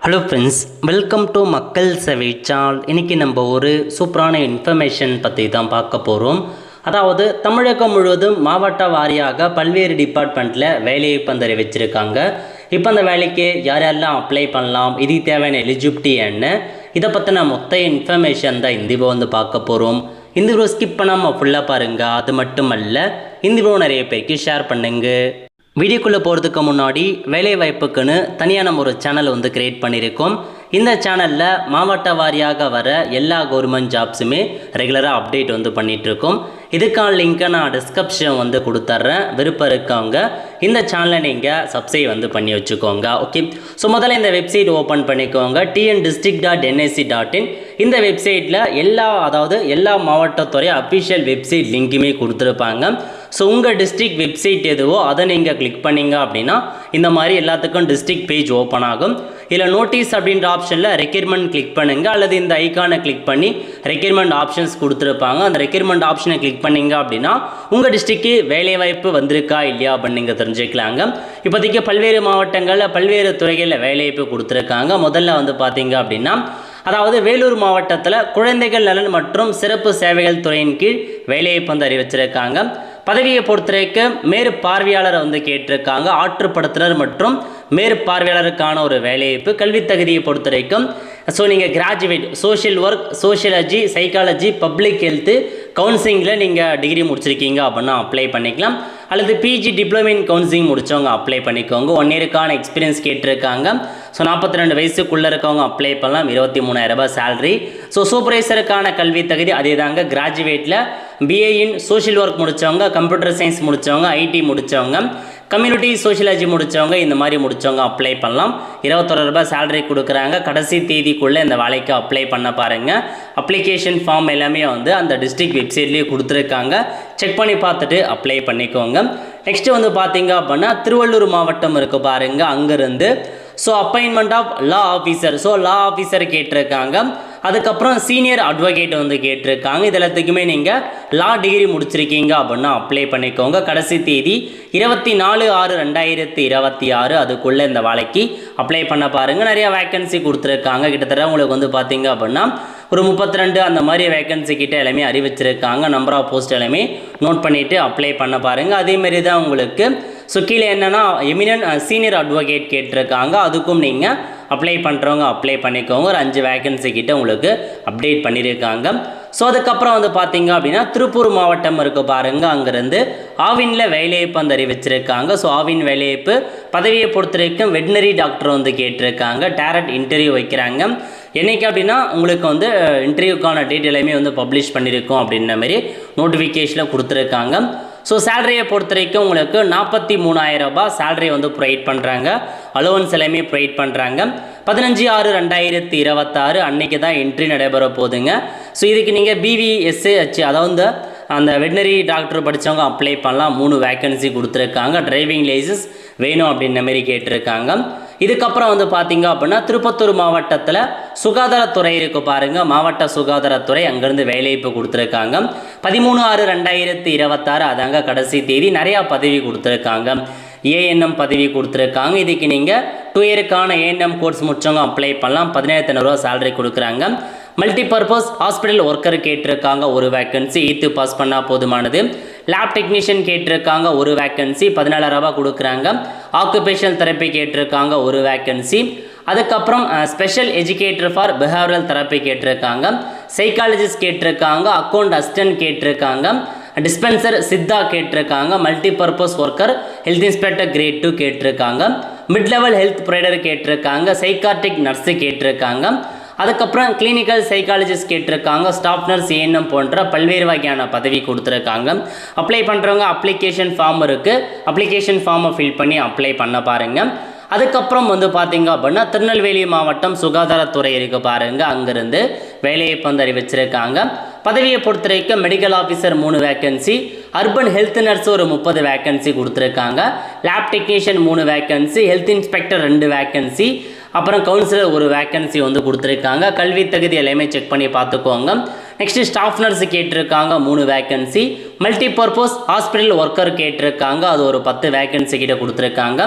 Hello friends, welcome to மக்கள் சேவை channel. இன்றைக்கி நம்ம ஒரு சூப்பரான இன்ஃபர்மேஷன் பற்றி தான் பார்க்க போகிறோம். அதாவது தமிழகம் முழுவதும் மாவட்ட வாரியாக பல்வேறு டிபார்ட்மெண்ட்டில் வேலையை பந்தறி வச்சுருக்காங்க. இப்போ அந்த வேலைக்கு யார் யாரெல்லாம் அப்ளை பண்ணலாம், இது தேவையான எலிஜிபிலிட்டி என்ன, இதை பற்றின மொத்த இன்ஃபர்மேஷன் தான் இந்த வந்து பார்க்க போகிறோம். இந்த வீடியோ ஸ்கிப் பண்ணாமல் ஃபுல்லாக பாருங்கள். அது மட்டும் அல்ல, இந்த வீடியோ நிறைய பேருக்கு ஷேர் பண்ணுங்க. வீடியோக்குள்ளே போகிறதுக்கு முன்னாடி வேலைவாய்ப்புக்குன்னு தனியாக நம்ம ஒரு சேனல் வந்து க்ரியேட் பண்ணியிருக்கோம். இந்த சேனலில் மாவட்ட வாரியாக வர எல்லா கவர்மெண்ட் ஜாப்ஸுமே ரெகுலராக அப்டேட் வந்து பண்ணிகிட்ருக்கோம். இதுக்கான லிங்க்கை நான் டிஸ்கிரிப்ஷன் வந்து கொடுத்துட்றேன். விருப்பம் இருக்கவங்க இந்த சேனலை நீங்கள் சப்ஸ்கிரைப் வந்து பண்ணி வச்சுக்கோங்க. ஓகே, ஸோ முதல்ல இந்த வெப்சைட் ஓப்பன் பண்ணிக்கோங்க. tndistrict.nic.in. இந்த வெப்சைட்டில் எல்லா மாவட்டத்துறை அஃபிஷியல் வெப்சைட் லிங்க்குமே கொடுத்துருப்பாங்க. ஸோ உங்கள் டிஸ்ட்ரிக்ட் வெப்சைட் எதுவோ அதை நீங்கள் கிளிக் பண்ணிங்க அப்படின்னா இந்த மாதிரி எல்லாத்துக்கும் டிஸ்ட்ரிக்ட் பேஜ் ஓப்பன் ஆகும். இதில் நோட்டீஸ் அப்படின்ற ஆப்ஷனில் ரெக்யர்மெண்ட் கிளிக் பண்ணுங்கள், அல்லது இந்த ஐக்கானை கிளிக் பண்ணி ரெக்யர்மெண்ட் ஆப்ஷன்ஸ் கொடுத்துருப்பாங்க. அந்த ரெக்யர்மெண்ட் ஆப்ஷனை கிளிக் பண்ணிங்க அப்படின்னா உங்கள் டிஸ்ட்ரிக்ட்டு வேலைவாய்ப்பு வந்திருக்கா இல்லையா அப்படின்னு நீங்கள் தெரிஞ்சுக்கலாங்க. இப்போதைக்கு பல்வேறு மாவட்டங்களில் பல்வேறு துறைகளில் வேலைவாய்ப்பு கொடுத்துருக்காங்க. முதல்ல வந்து பார்த்தீங்க அப்படின்னா, அதாவது வேலூர் மாவட்டத்தில் குழந்தைகள் நலன் மற்றும் சிறப்பு சேவைகள் துறையின் கீழ் வேலைவாய்ப்பு வந்து அறிவிச்சிருக்காங்க. பதவியை பொறுத்தவரைக்கும் மேற்பார்வையாளரை வந்து கேட்டிருக்காங்க. ஆற்றுப்படுத்துனர் மற்றும் மேற்பார்வையாளருக்கான ஒரு வேலைவாய்ப்பு. கல்வி தகுதியை பொறுத்த வரைக்கும் ஸோ நீங்கள் graduate social work, sociology, psychology, public health, கவுன்சிலிங்கில் நீங்கள் டிகிரி முடிச்சிருக்கீங்க அப்படின்னா அப்ளை பண்ணிக்கலாம். அல்லது பிஜி டிப்ளமோ இன் கவுன்சிலிங் முடித்தவங்க அப்ளை பண்ணிக்கோங்க. 1 இயருக்கான எக்ஸ்பீரியன்ஸ் கேட்டிருக்காங்க. ஸோ 42 வயசுக்குள்ளே இருக்கவங்க அப்ளை பண்ணலாம். 23,000 ரூபாய் சேலரி. ஸோ சூப்பர்வைசருக்கான கல்வி தகுதி அதே தாங்க. கிராஜுவேட்டில் பிஏ இன் சோஷியல் ஒர்க் முடித்தவங்க, கம்ப்யூட்டர் சயின்ஸ் முடித்தவங்க, ஐடி முடித்தவங்க, கம்யூனிட்டி சோஷியாலஜி முடித்தவங்க, இந்த மாதிரி முடித்தவங்க அப்ளை பண்ணலாம். 21 ரூபாய் சேலரி கொடுக்குறாங்க. கடைசி தேதிக்குள்ளே இந்த வேலைக்கு அப்ளை பண்ண பாருங்கள். அப்ளிகேஷன் ஃபார்ம் எல்லாமே வந்து அந்த டிஸ்ட்ரிக்ட் வெப்சைட்லேயே கொடுத்துருக்காங்க. செக் பண்ணி பார்த்துட்டு அப்ளை பண்ணிக்கோங்க. நெக்ஸ்ட்டு வந்து பார்த்தீங்க அப்படின்னா திருவள்ளூர் மாவட்டம் இருக்குது பாருங்கள். அங்கேருந்து so appointment of law officer, so law officer கேட்டிருக்காங்க. அதுக்கப்புறம் சீனியர் அட்வொகேட் வந்து கேட்டிருக்காங்க. இது எல்லாத்துக்குமே நீங்கள் லா டிகிரி முடிச்சிருக்கீங்க அப்படின்னா அப்ளை பண்ணிக்கோங்க. கடைசி தேதி 24/6/2026. அதுக்குள்ளே இந்த வேலைக்கு அப்ளை பண்ண பாருங்கள். நிறையா வேக்கன்சி கொடுத்துருக்காங்க. கிட்டத்தட்ட உங்களுக்கு வந்து பார்த்தீங்க அப்படின்னா ஒரு 32 அந்த மாதிரி வேக்கன்சி கிட்ட எல்லாமே அறிவிச்சிருக்காங்க. நம்பர் ஆஃப் போஸ்ட் எல்லாமே நோட் பண்ணிவிட்டு அப்ளை பண்ண பாருங்கள். அதேமாரி தான் உங்களுக்கு ஸோ கீழே என்னென்னா எமினன்ட் சீனியர் அட்வொகேட் கேட்டிருக்காங்க. அதுக்கும் நீங்கள் அப்ளை பண்ணுறவங்க அப்ளை பண்ணிக்கோங்க. ஒரு 5 வேக்கன்சி கிட்ட உங்களுக்கு அப்டேட் பண்ணியிருக்காங்க. ஸோ அதுக்கப்புறம் வந்து பார்த்தீங்க அப்படின்னா திருப்பூர் மாவட்டம் இருக்குது பாருங்கள். அங்கேருந்து ஆவினில் வேலைவாய்ப்பு வந்து அறிவிச்சிருக்காங்க. ஸோ ஆவின் வேலைவாய்ப்பு பதவியை பொறுத்த வரைக்கும் வெட்னரி டாக்டர் வந்து கேட்டிருக்காங்க. டேரக்ட் இன்டர்வியூ வைக்கிறாங்க. என்னைக்கு அப்படின்னா உங்களுக்கு வந்து இன்டர்வியூக்கான டேட் எல்லாமே வந்து பப்ளிஷ் பண்ணியிருக்கோம் அப்படின்ற மாதிரி நோட்டிஃபிகேஷனில் கொடுத்துருக்காங்க. ஸோ சேலரியை பொறுத்த வரைக்கும் உங்களுக்கு 43,000 ரூபாய் சேலரி வந்து ப்ரொவைட் பண்ணுறாங்க. அலோவன்ஸ் எல்லாமே ப்ரொவைட் பண்ணுறாங்க. 15/6/2026 அன்றைக்கி தான் என்ட்ரி நடைபெற போகுதுங்க. ஸோ இதுக்கு நீங்கள் பிவிஎஸ்ஹெச் அதாவது அந்த வெட்னரி டாக்டர் படித்தவங்க அப்ளை பண்ணலாம். 3 வேக்கன்சி கொடுத்துருக்காங்க. டிரைவிங் லைசன்ஸ் வேணும் அப்படின்ற மாதிரி கேட்டிருக்காங்க. இதுக்கப்புறம் வந்து பார்த்தீங்க அப்படின்னா திருப்பத்தூர் மாவட்டத்தில் சுகாதாரத்துறை இருக்குது பாருங்கள். மாவட்ட சுகாதாரத்துறை அங்கேருந்து வேலைவாய்ப்பு கொடுத்துருக்காங்க. 13/6/2026 அதாங்க கடைசி தேதி. நிறையா பதவி கொடுத்துருக்காங்க. ஏஎன்எம் பதவி கொடுத்துருக்காங்க. இதுக்கு நீங்கள் 2 இயருக்கான ஏஎன்எம் கோர்ஸ் முடிச்சவங்க அப்ளை பண்ணலாம். 17,000 ரூபா சேலரி கொடுக்குறாங்க. மல்டிபர்பஸ் ஹாஸ்பிட்டல் ஒர்க்கர் கேட்டிருக்காங்க. 1 வேக்கன்சி. 8th பாஸ் பண்ணால் போதுமானது. லேப் டெக்னீஷியன் கேட்டிருக்காங்க. 1 வேக்கன்சி. 14,000 ரூபா கொடுக்குறாங்க. ஆக்குபேஷனல் தெரப்பி கேட்டிருக்காங்க. 1 வேக்கன்சி. அதுக்கப்புறம் special educator for behavioural therapy கேட்டிருக்காங்க. சைக்காலஜிஸ்ட் கேட்டிருக்காங்க. அக்கௌண்ட் அசிஸ்டன்ட் கேட்டிருக்காங்க. டிஸ்பென்சர் சித்தா கேட்டிருக்காங்க. Multipurpose worker health inspector great 2 கேட்டிருக்காங்க. மிட் லெவல் ஹெல்த் ப்ரொவைடர் கேட்டிருக்காங்க. சைக்காட்ரிக் நர்ஸு கேட்டிருக்காங்க. அதுக்கப்புறம் கிளினிக்கல் சைக்காலஜிஸ்ட் கேட்டிருக்காங்க. ஸ்டாஃப் நர்ஸ், ஏஎன்எம் போன்ற பல்வேறு வகையான பதவி கொடுத்துருக்காங்க. அப்ளை பண்ணுறவங்க அப்ளிகேஷன் ஃபார்ம் இருக்குது. அப்ளிகேஷன் ஃபார்மை ஃபில் பண்ணி அப்ளை பண்ண பாருங்கள். அதுக்கப்புறம் வந்து பார்த்தீங்க அப்படின்னா திருநெல்வேலி மாவட்டம் சுகாதாரத்துறை இருக்குது பாருங்கள். அங்கேருந்து வேலைவாய்ப்பு வந்து அறிவிச்சிருக்காங்க. பதவியை பொறுத்த வரைக்கும் medical officer 3 vacancy. Urban health nurse ஒரு 30 வேக்கன்சி கொடுத்துருக்காங்க. Lab technician 3 vacancy. Health inspector 2 vacancy. அப்புறம் கவுன்சிலர் 1 வேக்கன்சி வந்து கொடுத்துருக்காங்க. கல்வி தகுதி எல்லாமே செக் பண்ணி பார்த்துக்கோங்க. நெக்ஸ்ட்டு ஸ்டாஃப் நர்ஸ் கேட்டிருக்காங்க. 3 வேக்கன்சி. மல்டிபர்பஸ் ஹாஸ்பிட்டல் ஒர்க்கர் கேட்டிருக்காங்க. அது ஒரு 10 வேக்கன்சி கிட்ட கொடுத்துருக்காங்க.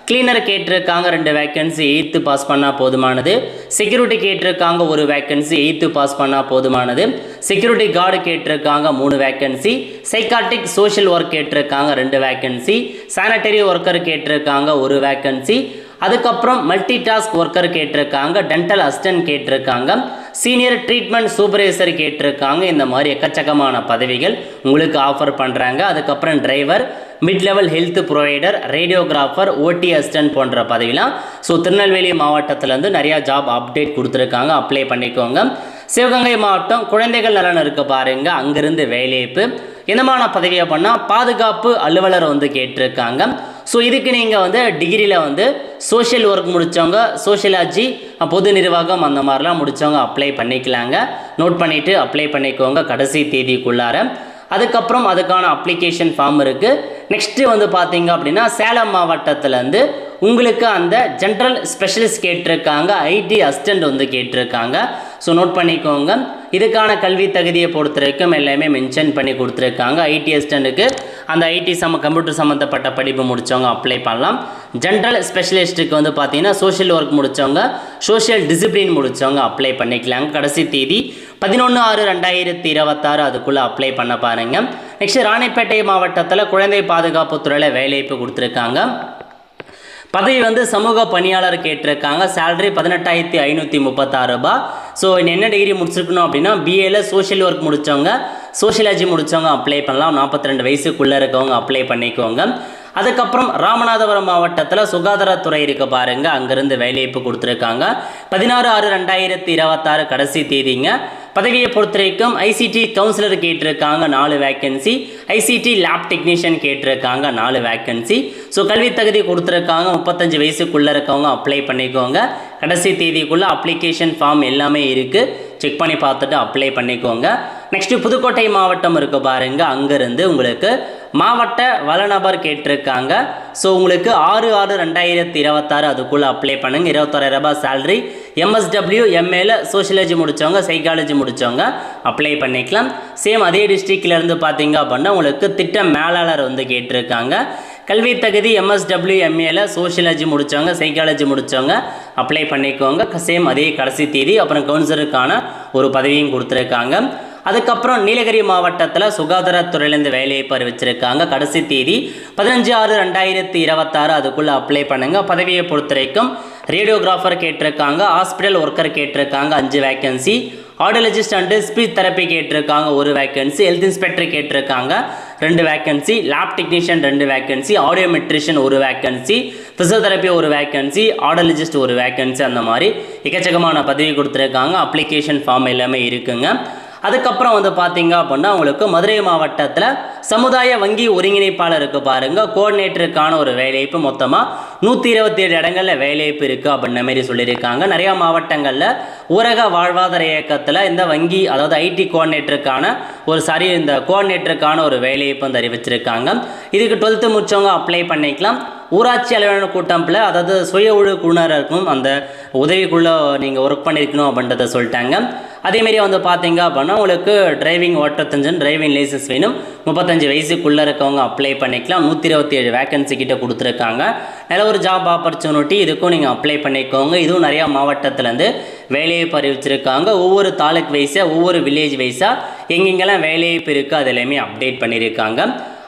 கிளீனர் கேட்டிருக்காங்க 2 வேக்கன்சி 8th பாஸ் பண்ணால் போதுமானது. செக்யூரிட்டி கேட்டிருக்காங்க 1 வேக்கன்சி 8th பாஸ் பண்ணால் போதுமானது. செக்யூரிட்டி கார்டு கேட்டிருக்காங்க 3 வேக்கன்சி. சைக்காட்டிக் சோஷியல் ஒர்க் கேட்டிருக்காங்க 2 வேக்கன்சி. சானிட்டரி ஒர்க்கர் கேட்டிருக்காங்க 1 வேக்கன்சி. அதுக்கப்புறம் மல்டி டாஸ்க் ஒர்க்கர் கேட்டிருக்காங்க. டென்டல் அசிஸ்டன்ட் கேட்டிருக்காங்க. சீனியர் ட்ரீட்மெண்ட் சூப்பர்வைசர் கேட்டிருக்காங்க. இந்த மாதிரி எக்கச்சக்கமான பதவிகள் உங்களுக்கு ஆஃபர் பண்ணுறாங்க. அதுக்கப்புறம் driver, mid level health provider, radiographer, OT assistant போன்ற பதவிலாம் ஸோ திருநெல்வேலி மாவட்டத்திலேருந்து நிறையா ஜாப் அப்டேட் கொடுத்துருக்காங்க. அப்ளை பண்ணிக்கோங்க. சிவகங்கை மாவட்டம் குழந்தைகள் நலன் இருக்க பாருங்க, அங்கிருந்து வேலைவாய்ப்பு. என்னமான பதவியை பண்ணால் பாதுகாப்பு அலுவலர் வந்து கேட்டிருக்காங்க. ஸோ இதுக்கு நீங்கள் வந்து டிகிரியில் சோஷியல் ஒர்க் முடித்தவங்க, சோஷியலாஜி, பொது நிர்வாகம் அந்த மாதிரிலாம் முடித்தவங்க அப்ளை பண்ணிக்கலாங்க. நோட் பண்ணிவிட்டு அப்ளை பண்ணிக்கோங்க கடைசி தேதிக்குள்ளார. அதுக்கப்புறம் அதுக்கான அப்ளிகேஷன் ஃபார்ம் இருக்குது. நெக்ஸ்ட்டு பார்த்தீங்க அப்படின்னா சேலம் மாவட்டத்திலேருந்து உங்களுக்கு அந்த ஜென்ரல் ஸ்பெஷலிஸ்ட் கேட்டிருக்காங்க. ஐடி அசிஸ்டண்ட் கேட்டிருக்காங்க. ஸோ நோட் பண்ணிக்கோங்க. இதுக்கான கல்வி தகுதியை பொறுத்த வரைக்கும் எல்லாமே மென்ஷன் பண்ணி கொடுத்துருக்காங்க. ஐடி அசிஸ்டண்ட்டுக்கு அந்த ஐடி கம்ப்யூட்டர் சம்மந்தப்பட்ட படிப்பு முடித்தவங்க அப்ளை பண்ணலாம். ஜென்ரல் ஸ்பெஷலிஸ்ட்டுக்கு பார்த்தீங்கன்னா சோஷியல் ஒர்க் முடித்தவங்க, சோஷியல் டிசிப்ளின் முடித்தவங்க அப்ளை பண்ணிக்கலாங்க. கடைசி தேதி 11/6/2026 அதுக்குள்ளே அப்ளை பண்ண பாருங்க. நெக்ஸ்ட் ராணிப்பேட்டை மாவட்டத்தில் குழந்தை பாதுகாப்பு துறையில் வேலைவாய்ப்பு கொடுத்துருக்காங்க. பதவி சமூக பணியாளர் கேட்டிருக்காங்க. சேலரி 18,536 ரூபாய். ஸோ என்ன டிகிரி முடிச்சிருக்கணும் அப்படின்னா பிஏல சோஷியல் ஒர்க் முடித்தவங்க, சோஷியலாஜி முடித்தவங்க அப்ளை பண்ணலாம். 42 வயசுக்குள்ளே இருக்கவங்க அப்ளை பண்ணிக்கோங்க. அதுக்கப்புறம் ராமநாதபுரம் மாவட்டத்தில் சுகாதாரத்துறை இருக்க பாருங்க, அங்கிருந்து வேலைவாய்ப்பு கொடுத்துருக்காங்க. 16/6/2026 கடைசி தேதிங்க. பதவியை பொறுத்த வரைக்கும் ஐசிடி கவுன்சிலர் கேட்டிருக்காங்க 4 வேக்கன்சி. ஐசிடி லேப் டெக்னீஷியன் கேட்டிருக்காங்க 4 வேக்கன்சி. ஸோ கல்வி தகுதி கொடுத்துருக்காங்க. 35 வயசுக்குள்ளே இருக்கவங்க அப்ளை பண்ணிக்கோங்க. கடைசி தேதிக்குள்ளே அப்ளிகேஷன் ஃபார்ம் எல்லாமே இருக்குது, செக் பண்ணி பார்த்துட்டு அப்ளை பண்ணிக்கோங்க. நெக்ஸ்ட்டு புதுக்கோட்டை மாவட்டம் இருக்க பாருங்க, அங்கேருந்து உங்களுக்கு மாவட்ட வளநபர் கேட்டிருக்காங்க. ஸோ உங்களுக்கு 6/6/2026 அதுக்குள்ளே அப்ளை பண்ணுங்கள். 21,000 ரூபாய் சேலரி. எம்எஸ்டபிள்யூ எம்ஏல சோஷியலாஜி முடித்தவங்க, சைக்காலஜி முடித்தவங்க அப்ளை பண்ணிக்கலாம். சேம் அதே டிஸ்ட்ரிக்ட்லேருந்து பார்த்தீங்க அப்படின்னா உங்களுக்கு திட்ட மேலாளர் கேட்டிருக்காங்க. கல்வி தகுதி எம்எஸ்டபிள்யூ எம்ஏல சோஷியலாஜி முடித்தவங்க, சைக்காலஜி முடித்தவங்க அப்ளை பண்ணிக்கோங்க. சேம் அதே கடைசி தேதி. அப்புறம் கவுன்சிலருக்கான ஒரு பதவியும் கொடுத்துருக்காங்க. அதுக்கப்புறம் நீலகிரி மாவட்டத்தில் சுகாதாரத்துறையிலேருந்து வேலைவாய்ப்பு அறிவிச்சிருக்காங்க. கடைசி தேதி 15/6/2026 அதுக்குள்ளே அப்ளை பண்ணுங்கள். பதவியை பொறுத்த வரைக்கும் ரேடியோகிராஃபர் கேட்டிருக்காங்க. ஹாஸ்பிட்டல் ஒர்க்கர் கேட்டிருக்காங்க 5 vacancy. Audiologist and speech therapy கேட்டிருக்காங்க 1 வேக்கன்சி. ஹெல்த் இன்ஸ்பெக்டர் கேட்டிருக்காங்க 2 vacancy. Lab technician 2 vacancy. Audiometrician 1 vacancy. Physiotherapy 1 vacancy. Audiologist 1 vacancy. அந்த மாதிரி எக்கச்சக்கமான பதவி கொடுத்துருக்காங்க. அப்ளிகேஷன் ஃபார்ம் எல்லாமே இருக்குங்க. அதுக்கப்புறம் பார்த்தீங்க அப்படின்னா உங்களுக்கு மதுரை மாவட்டத்தில் சமுதாய வங்கி ஒருங்கிணைப்பாளர் இருக்கு பாருங்க, கோஆர்டினேட்டருக்கான ஒரு வேலைவாய்ப்பு. மொத்தமாக 127 இடங்களில் வேலைவாய்ப்பு இருக்குது அப்படின்ற மாதிரி சொல்லியிருக்காங்க. நிறையா மாவட்டங்களில் ஊரக வாழ்வாதார இயக்கத்தில் இந்த வங்கி அதாவது ஐடி கோஆர்டினேட்டருக்கான இந்த கோஆர்டினேட்டருக்கான ஒரு வேலைவாய்ப்பு அறிவிச்சிருக்காங்க. இதுக்கு 12th முடிச்சவங்க அப்ளை பண்ணிக்கலாம். ஊராட்சி அலுவலக கூட்டம்ல அதாவது சுய உழு குழுனராக இருக்கும் அந்த உதவிக்குள்ளே நீங்கள் ஒர்க் பண்ணியிருக்கணும் அப்படின்றத சொல்லிட்டாங்க. அதேமாரி பார்த்தீங்க அப்படின்னா உங்களுக்கு டிரைவிங் ஓட்ட தெரிஞ்சு டிரைவிங் லைசன்ஸ் வேணும். 35 வயசுக்குள்ளே இருக்கவங்க அப்ளை பண்ணிக்கலாம். 127 வேக்கன்சி கிட்ட கொடுத்துருக்காங்க. நல்ல ஒரு ஜாப் ஆப்பர்ச்சுனிட்டி, இதுக்கும் நீங்கள் அப்ளை பண்ணிக்கோங்க. இதுவும் நிறையா மாவட்டத்திலேருந்து வேலைவாய்ப்பு அறிவிச்சிருக்காங்க. ஒவ்வொரு தாலுக் வைஸாக ஒவ்வொரு வில்லேஜ் வைஸாக எங்கெங்கெல்லாம் வேலைவாய்ப்பு இருக்குது அது எல்லாமே அப்டேட் பண்ணியிருக்காங்க.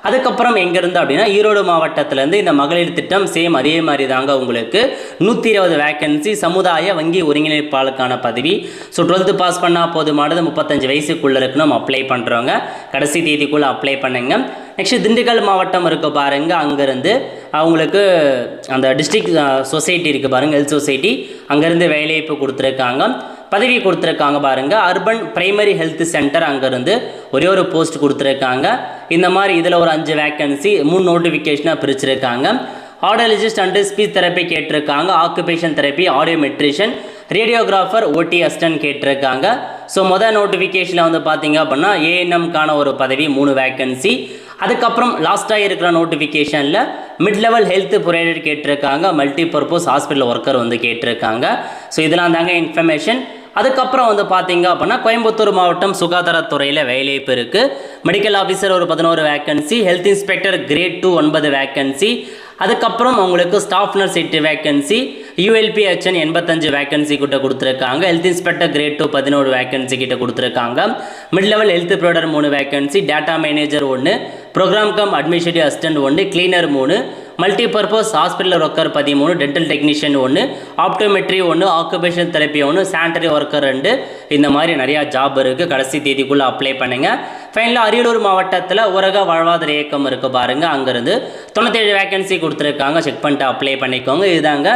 அதுக்கப்புறம் எங்கேருந்து அப்படின்னா ஈரோடு மாவட்டத்திலேருந்து இந்த மகளிர் திட்டம் சேம் அதே மாதிரி தாங்க உங்களுக்கு 120 வேக்கன்சி சமுதாய வங்கி ஒருங்கிணைப்பாளருக்கான பதவி. ஸோ 12th பாஸ் பண்ணால் போதுமானது. 35 வயசுக்குள்ளே இருக்கணும் அப்ளை பண்ணுறவங்க. கடைசி தேதிக்குள்ளே அப்ளை பண்ணுங்க. நெக்ஸ்ட் திண்டுக்கல் மாவட்டம் இருக்க பாருங்க, அங்கேருந்து அவங்களுக்கு அந்த டிஸ்ட்ரிக்ட் சொசைட்டி இருக்குது பாருங்கள், ஹெல்த் சொசைட்டி, அங்கேருந்து வேலைவாய்ப்பு கொடுத்துருக்காங்க. பதவி கொடுத்துருக்காங்க பாருங்க. அர்பன் பிரைமரி ஹெல்த் சென்டர் அங்கேருந்து ஒரே ஒரு போஸ்ட் கொடுத்துருக்காங்க. இந்த மாதிரி இதில் ஒரு 5 வேக்கன்சி 3 நோட்டிஃபிகேஷனாக பிரிச்சிருக்காங்க. ஆடியாலஜிஸ்ட் அண்டு ஸ்பீச் தெரப்பி கேட்டிருக்காங்க. Occupation therapy, audiometrician, radiographer, OT assistant கேட்டிருக்காங்க. ஸோ மொதல் நோட்டிஃபிகேஷனில் பார்த்தீங்க அப்படின்னா ஏஎன்எம்கான ஒரு பதவி 3 வேக்கன்சி. அதுக்கப்புறம் லாஸ்ட்டாக இருக்கிற நோட்டிஃபிகேஷனில் மிட் லெவல் ஹெல்த் ப்ரொவைடர் கேட்டிருக்காங்க. மல்டி பர்பஸ் ஹாஸ்பிட்டல் ஒர்க்கர் கேட்டிருக்காங்க. ஸோ இதெல்லாம் தாங்க இன்ஃபர்மேஷன். அதுக்கப்புறம் பார்த்தீங்க அப்படின்னா கோயம்புத்தூர் மாவட்டம் சுகாதாரத்துறையில் வேலைவாய்ப்பு இருக்குது. மெடிக்கல் ஆஃபீஸர் ஒரு 11 vacancy. Health inspector great 2 9 vacancy. அதுக்கப்புறம் உங்களுக்கு staff nurse 8 vacancy, ULPHN 85 vacancy கிட்ட கொடுத்துருக்காங்க. ஹெல்த் இன்ஸ்பெக்டர் கிரேட் 2 11 வேக்கன்சி கிட்ட கொடுத்துருக்காங்க. Mid level health provider 3 vacancy, data manager 1, program cum administrative assistant 1, cleaner 3, multipurpose hospital worker 13, dental technician 1, optometry 1, occupation therapy 1, sanitary worker 2, இந்த மாதிரி நிறையா job இருக்குது. கடைசி தேதிக்குள்ளே அப்ளை பண்ணுங்கள். ஃபைனலாக அரியலூர் மாவட்டத்தில் ஊரக வாழ்வாதார இயக்கம் இருக்குது பாருங்கள், அங்கேருந்து 97 வேக்கன்சி கொடுத்துருக்காங்க. செக் பண்ணிட்டு அப்ளை பண்ணிக்கோங்க. இதுதாங்க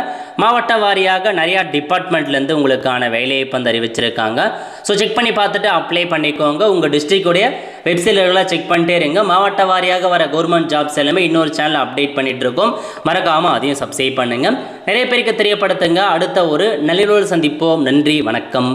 மாவட்ட வாரியாக நிறையா டிபார்ட்மெண்ட்லேருந்து உங்களுக்கான வேலையை இப்போ அறிவிச்சிருக்காங்க. ஸோ செக் பண்ணி பார்த்துட்டு அப்ளை பண்ணிக்கோங்க. உங்கள் டிஸ்ட்ரிக்டுடைய வெப்சைட்லாம் செக் பண்ணிட்டே இருங்க. மாவட்ட வாரியாக வர கவர்மெண்ட் ஜாப்ஸ் எல்லாமே இன்னொரு சேனல் அப்டேட் பண்ணிட்டு இருக்கோம். மறக்காமல் அதையும் சப்ஸ்கிரைப் பண்ணுங்கள். நிறைய பேருக்கு தெரியப்படுத்துங்க. அடுத்த ஒரு நல்ல சந்திப்போம். நன்றி, வணக்கம்.